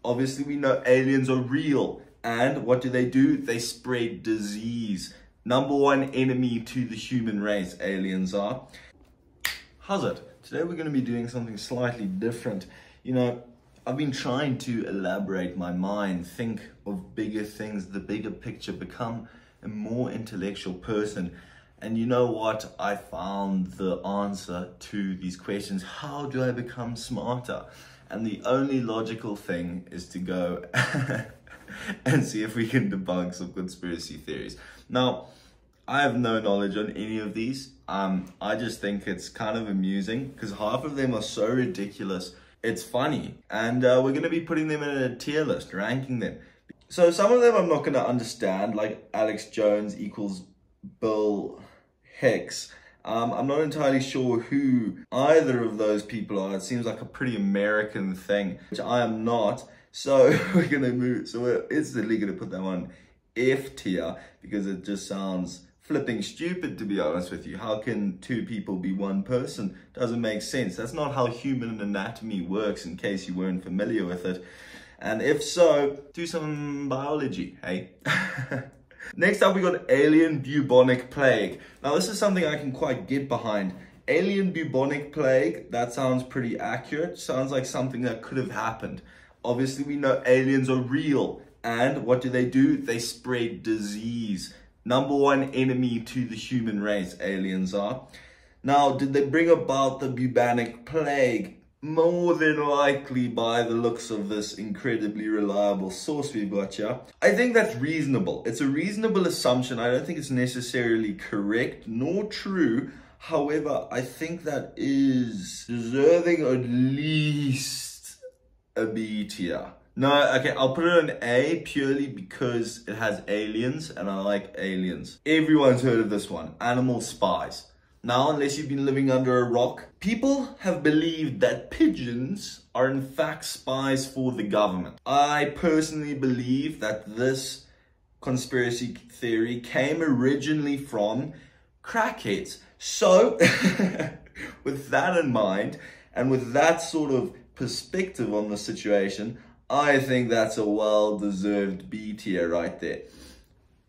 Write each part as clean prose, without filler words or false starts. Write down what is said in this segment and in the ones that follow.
Obviously, we know aliens are real. And what do? They spread disease. Number one enemy to the human race, aliens are. How's it? Today we're going to be doing something slightly different. You know, I've been trying to elaborate my mind, think of bigger things, the bigger picture, become a more intellectual person. And you know what? I found the answer to these questions. How do I become smarter? And the only logical thing is to go and see if we can debunk some conspiracy theories. Now, I have no knowledge on any of these. I just think it's kind of amusing because half of them are so ridiculous. It's funny. And we're going to be putting them in a tier list, ranking them. So some of them I'm not going to understand, like Alex Jones equals Bill Hicks. I'm not entirely sure who either of those people are. It seems like a pretty American thing, which I am not. So we're going to move. So we're instantly going to put them on F tier because it just sounds flipping stupid, to be honest with you. How can two people be one person? Doesn't make sense. That's not how human anatomy works, in case you weren't familiar with it. And if so, do some biology, hey? Next up, we got alien bubonic plague. Now, this is something I can quite get behind. Alien bubonic plague, that sounds pretty accurate. Sounds like something that could have happened. Obviously, we know aliens are real. And what do? They spread disease. Number one enemy to the human race, aliens are. Now, did they bring about the bubonic plague? More than likely, by the looks of this incredibly reliable source we've got here. I think that's reasonable. It's a reasonable assumption. I don't think it's necessarily correct nor true. However, I think that is deserving at least a B tier. No, okay, I'll put it on A purely because it has aliens and I like aliens. Everyone's heard of this one, animal spies. Now, unless you've been living under a rock, people have believed that pigeons are in fact spies for the government. I personally believe that this conspiracy theory came originally from crackheads. So, with that in mind, and with that sort of perspective on the situation, I think that's a well-deserved B tier right there.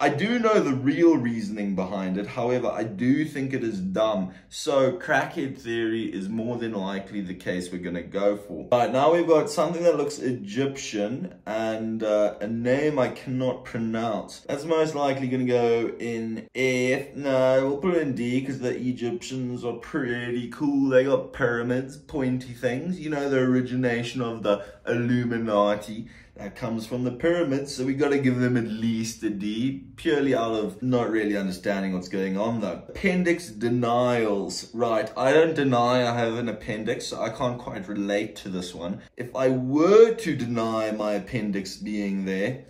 I do know the real reasoning behind it. However, I do think it is dumb. So crackhead theory is more than likely the case we're going to go for. All right, now we've got something that looks Egyptian and a name I cannot pronounce. That's most likely going to go in F. No, we'll put it in D because the Egyptians are pretty cool. They got pyramids, pointy things. You know, the origination of the Illuminati. That comes from the pyramids, so we got to give them at least a D, purely out of not really understanding what's going on though. Appendix denials. Right, I don't deny I have an appendix, so I can't quite relate to this one. If I were to deny my appendix being there,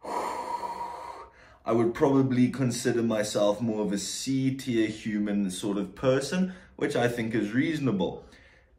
I would probably consider myself more of a C tier human sort of person, which I think is reasonable.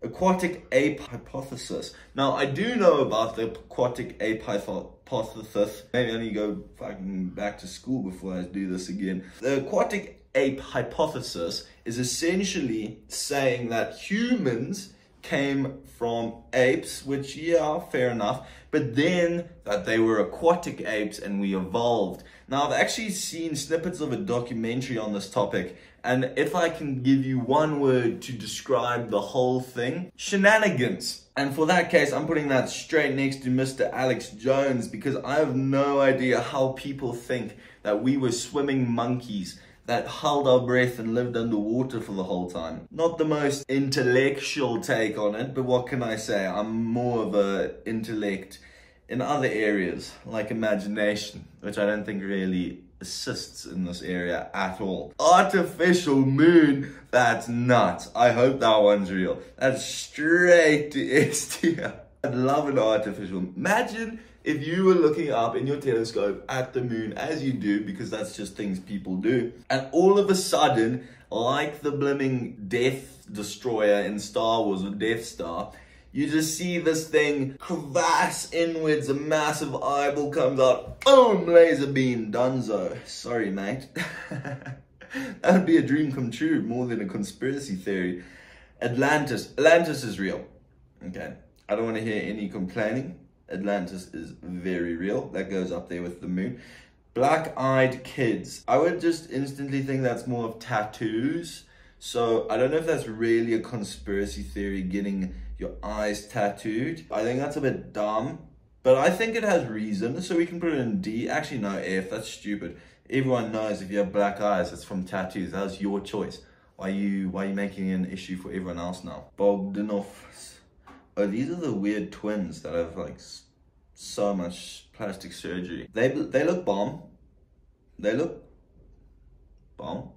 Aquatic ape hypothesis. Now, I do know about the aquatic ape hypothesis. Maybe I need to go fucking back to school before I do this again. The aquatic ape hypothesis is essentially saying that humans came from apes, which, yeah, fair enough, but then that they were aquatic apes and we evolved. Now, I've actually seen snippets of a documentary on this topic, and if I can give you one word to describe the whole thing, shenanigans. And for that case, I'm putting that straight next to Mr. Alex Jones because I have no idea how people think that we were swimming monkeys that held our breath and lived underwater for the whole time. Not the most intellectual take on it, but what can I say? I'm more of an intellect in other areas, like imagination, which I don't think really assists in this area at all. Artificial moon, that's nuts. I hope that one's real. That's straight to S tier. I'd love an artificial. Imagine if you were looking up in your telescope at the moon, as you do, because that's just things people do, and all of a sudden, like the blimming Death Destroyer in Star Wars, or Death Star, you just see this thing crevasse inwards, a massive eyeball comes out, boom, laser beam, donezo. Sorry, mate. That would be a dream come true, more than a conspiracy theory. Atlantis is real. Okay, I don't want to hear any complaining. Atlantis is very real. That goes up there with the moon. Black-eyed kids. I would just instantly think that's more of tattoos. So I don't know if that's really a conspiracy theory, getting your eyes tattooed. I think that's a bit dumb, but I think it has reason, so we can put it in D. Actually, no, F, that's stupid. Everyone knows if you have black eyes, it's from tattoos. That was your choice. Why are you making an issue for everyone else now? Bogdanovs. Oh, these are the weird twins that have like so much plastic surgery. They look bomb. They look bomb.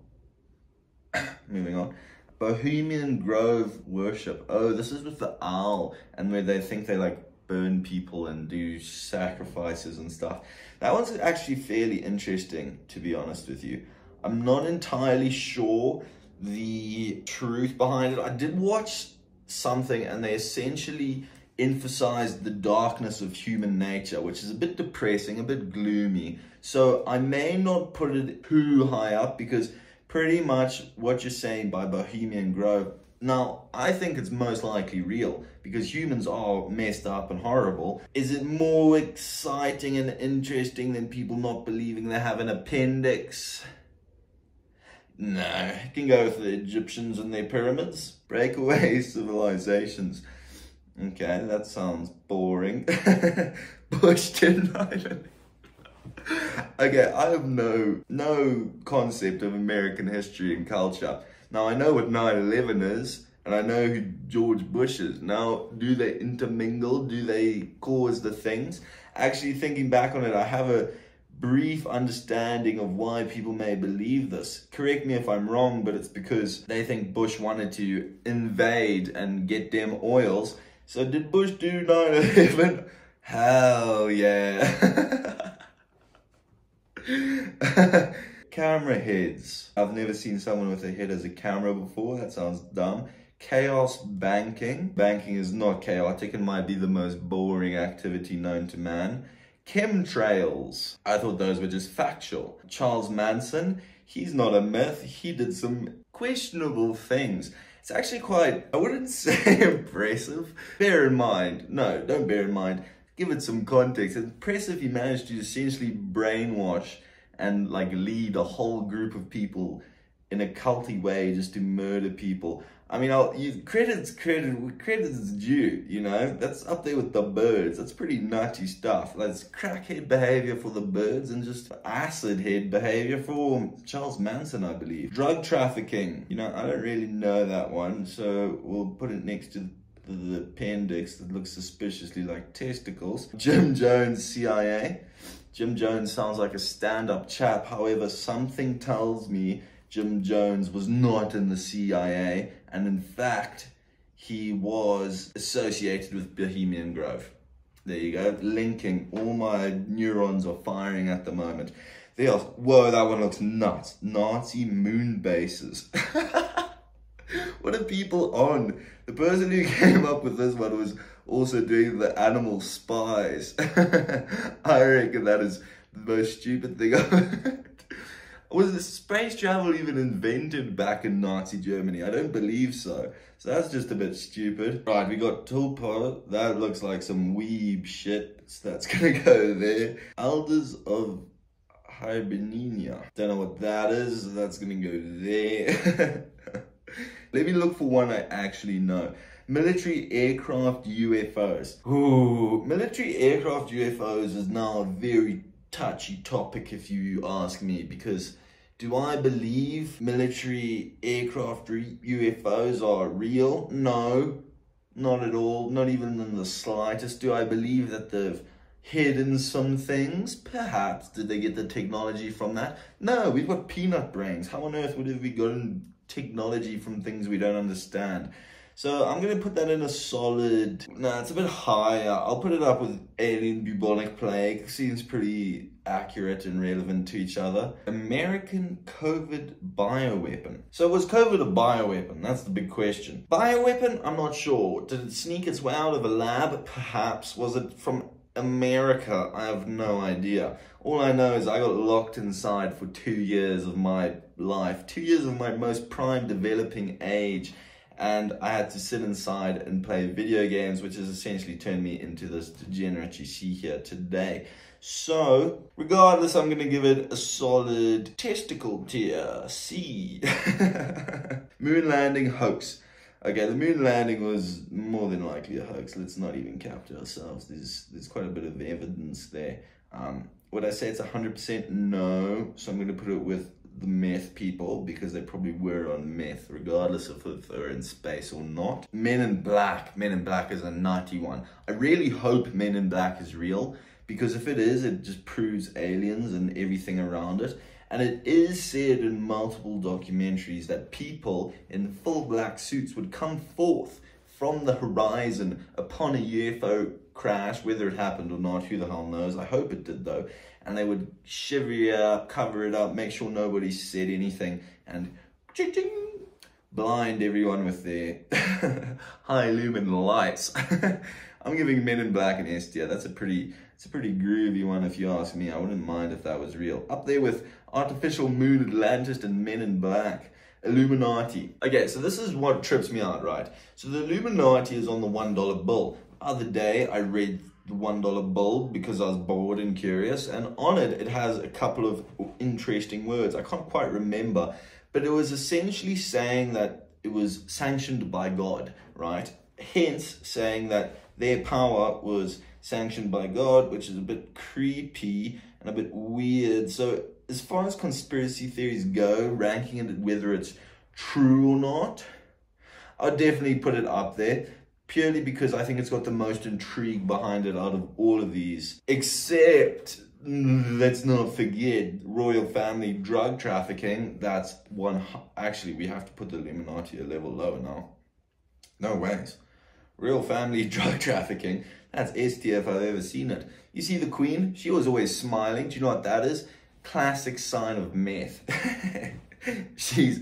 Moving on. Bohemian Grove worship. Oh, this is with the owl, and where they think they like burn people and do sacrifices and stuff. That one's actually fairly interesting, to be honest with you. I'm not entirely sure the truth behind it. I did watch something and they essentially emphasized the darkness of human nature, which is a bit depressing, a bit gloomy. So I may not put it too high up, because pretty much what you're saying by Bohemian Grove, now I think it's most likely real, because humans are messed up and horrible. Is it more exciting and interesting than people not believing they have an appendix? No, you can go with the Egyptians and their pyramids. Breakaway civilizations. Okay, that sounds boring. Bushton Island. Okay, I have no concept of American history and culture. Now, I know what 9/11 is, and I know who George Bush is. Now, do they intermingle? Do they cause the things? Actually, thinking back on it, I have a brief understanding of why people may believe this. Correct me if I'm wrong, but it's because they think Bush wanted to invade and get them oils. So did Bush do 9/11? Hell yeah. Camera heads. I've never seen someone with a head as a camera before. That sounds dumb. Chaos banking. Banking is not chaotic and might be the most boring activity known to man. Chemtrails. I thought those were just factual. Charles Manson. He's not a myth. He did some questionable things. It's actually quite, I wouldn't say impressive. Bear in mind, no, don't bear in mind. Give it some context. It's impressive he managed to essentially brainwash and like lead a whole group of people in a culty way just to murder people. I mean, I'll use credit's due, you know? That's up there with the birds. That's pretty nutty stuff. That's crackhead behavior for the birds and just acid head behavior for Charles Manson, I believe. Drug trafficking. You know, I don't really know that one, so we'll put it next to the appendix that looks suspiciously like testicles. Jim Jones, CIA. Jim Jones sounds like a stand-up chap. However, something tells me Jim Jones was not in the CIA, and in fact, he was associated with Bohemian Grove. There you go, linking. All my neurons are firing at the moment. Whoa, that one looks nuts. Nazi moon bases. What are people on? The person who came up with this one was also doing the animal spies. I reckon that is the most stupid thing I've heard. Was space travel even invented back in Nazi Germany? I don't believe so. So that's just a bit stupid. Right, we got Tulpa. That looks like some weeb shit. So that's gonna go there. Elders of Hibernia. Don't know what that is. That's gonna go there. Let me look for one I actually know. Military aircraft UFOs. Ooh, military aircraft UFOs is now a very touchy topic if you ask me, because do I believe military aircraft UFOs are real? No, not at all, not even in the slightest. Do I believe that they've hidden some things? Perhaps. Did they get the technology from that? No, we've got peanut brains. How on earth would have we gotten technology from things we don't understand? So I'm going to put that in a solid, nah, it's a bit higher. I'll put it up with alien bubonic plague. Seems pretty accurate and relevant to each other. American COVID bioweapon. So was COVID a bioweapon? That's the big question. Bioweapon? I'm not sure. Did it sneak its way out of a lab? Perhaps. Was it from America? I have no idea. All I know is I got locked inside for 2 years of my life. 2 years of my most prime developing age. and I had to sit inside and play video games, which has essentially turned me into this degenerate you see here today. So, regardless, I'm going to give it a solid testicle tier, C. Moon landing hoax. Okay, the moon landing was more than likely a hoax. Let's not even cap to ourselves. There's quite a bit of evidence there. Would I say it's 100% no? So I'm going to put it with the meth people, because they probably were on meth, regardless of if they were in space or not. Men in Black is a nutty one. I really hope Men in Black is real, because if it is, it just proves aliens and everything around it. And it is said in multiple documentaries that people in full black suits would come forth from the horizon upon a UFO crash, whether it happened or not, who the hell knows. I hope it did though. And they would shiver you up, cover it up, make sure nobody said anything, and ching-ching, blind everyone with their high lumen lights. I'm giving Men in Black an S tier. It's a pretty groovy one if you ask me. I wouldn't mind if that was real. Up there with Artificial Moon Atlantis and Men in Black. Illuminati. Okay, so this is what trips me out, right? So the Illuminati is on the $1 bill. The other day I read the $1 bill because I was bored and curious, and on it, it has a couple of interesting words. I can't quite remember, but it was essentially saying that it was sanctioned by God, right? Hence saying that their power was sanctioned by God, which is a bit creepy and a bit weird. So as far as conspiracy theories go, ranking it whether it's true or not, I'd definitely put it up there, purely because I think it's got the most intrigue behind it out of all of these. Except, let's not forget, royal family drug trafficking. That's one. Actually, we have to put the Illuminati a level lower now. No ways. Royal family drug trafficking, that's S tier if I've ever seen it. You see the Queen? She was always smiling. Do you know what that is? Classic sign of meth. She's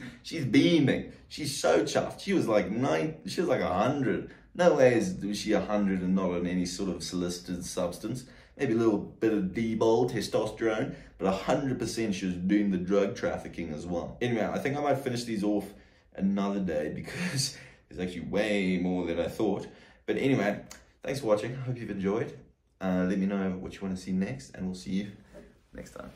beaming. She's so chuffed. She was like 100. No way was she 100 and not on any sort of solicited substance. Maybe a little bit of D-bol, testosterone, but 100% she was doing the drug trafficking as well. Anyway, I think I might finish these off another day because there's actually way more than I thought. But anyway, thanks for watching. I hope you've enjoyed. Let me know what you want to see next, and we'll see you next time.